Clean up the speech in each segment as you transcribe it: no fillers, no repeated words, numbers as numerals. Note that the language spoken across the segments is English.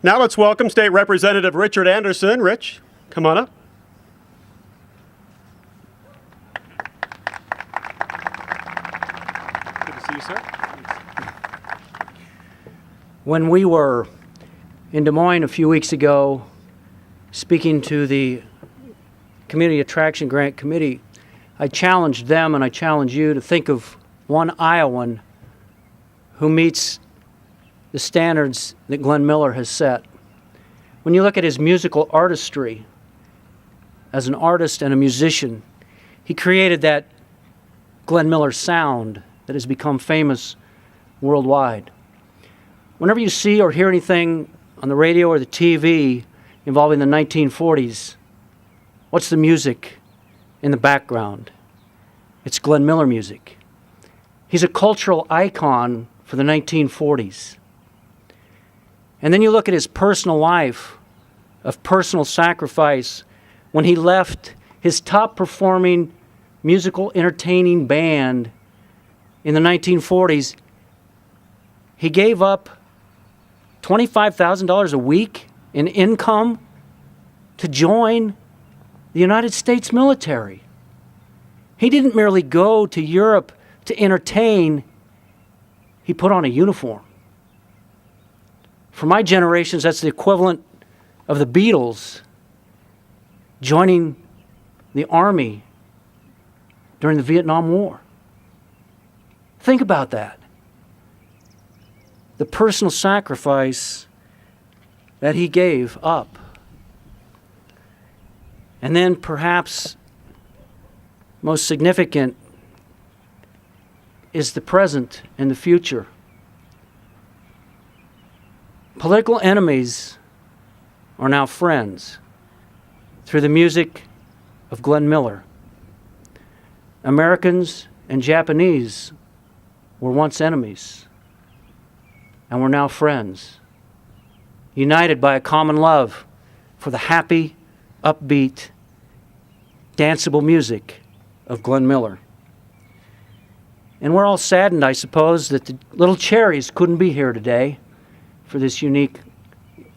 Now let's welcome State Representative Richard Anderson. Rich, come on up. Good to see you, sir. When we were in Des Moines a few weeks ago speaking to the Community Attraction Grant Committee, I challenged them and I challenge you to think of one Iowan who meets the standards that Glenn Miller has set. When you look at his musical artistry as an artist and a musician, he created that Glenn Miller sound that has become famous worldwide. Whenever you see or hear anything on the radio or the TV involving the 1940s, what's the music in the background? It's Glenn Miller music. He's a cultural icon for the 1940s. And then you look at his personal life of personal sacrifice when he left his top performing musical entertaining band in the 1940s. He gave up $25,000 a week in income to join the United States military. He didn't merely go to Europe to entertain, he put on a uniform. For my generations, that's the equivalent of the Beatles joining the Army during the Vietnam War. Think about that. The personal sacrifice that he gave up. And then perhaps most significant is the present and the future. Political enemies are now friends through the music of Glenn Miller. Americans and Japanese were once enemies, and we're now friends, united by a common love for the happy, upbeat, danceable music of Glenn Miller. And we're all saddened, I suppose, that the Little Cherries couldn't be here today for this unique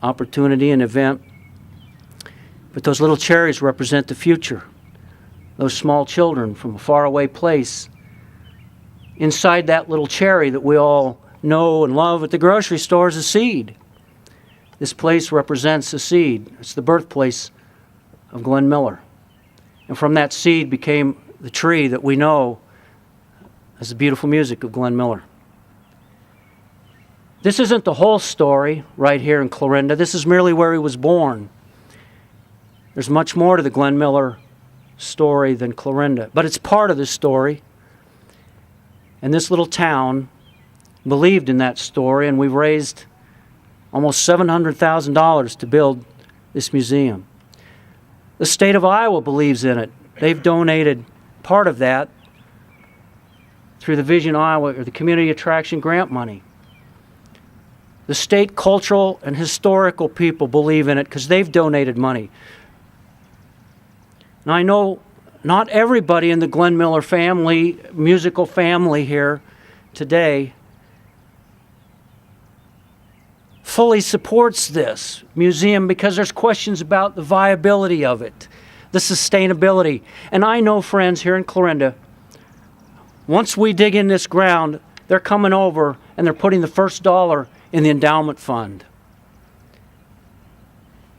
opportunity and event. But those little cherries represent the future. Those small children from a faraway place. Inside that little cherry that we all know and love at the grocery store is a seed. This place represents a seed. It's the birthplace of Glenn Miller. And from that seed became the tree that we know as the beautiful music of Glenn Miller. This isn't the whole story right here in Clarinda. This is merely where he was born. There's much more to the Glenn Miller story than Clarinda, but it's part of the story. And this little town believed in that story, and we've raised almost $700,000 to build this museum. The state of Iowa believes in it. They've donated part of that through the Vision Iowa or the Community Attraction Grant money. The state cultural and historical people believe in it because they've donated money. Now I know not everybody in the Glenn Miller family, musical family here today, fully supports this museum because there's questions about the viability of it, the sustainability. And I know friends here in Clarinda, once we dig in this ground, they're coming over and they're putting the first dollar in the endowment fund.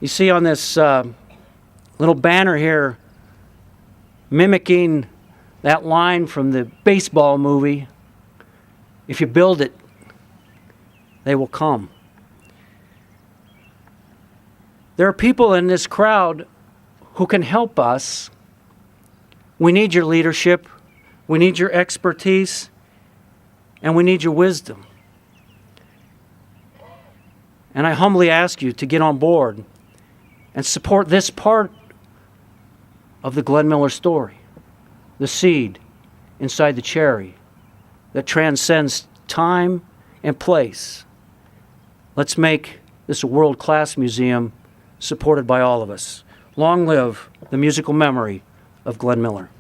You see on this little banner here, mimicking that line from the baseball movie, if you build it, they will come. There are people in this crowd who can help us. We need your leadership, we need your expertise, and we need your wisdom. And I humbly ask you to get on board and support this part of the Glenn Miller story, the seed inside the cherry that transcends time and place. Let's make this a world-class museum supported by all of us. Long live the musical memory of Glenn Miller.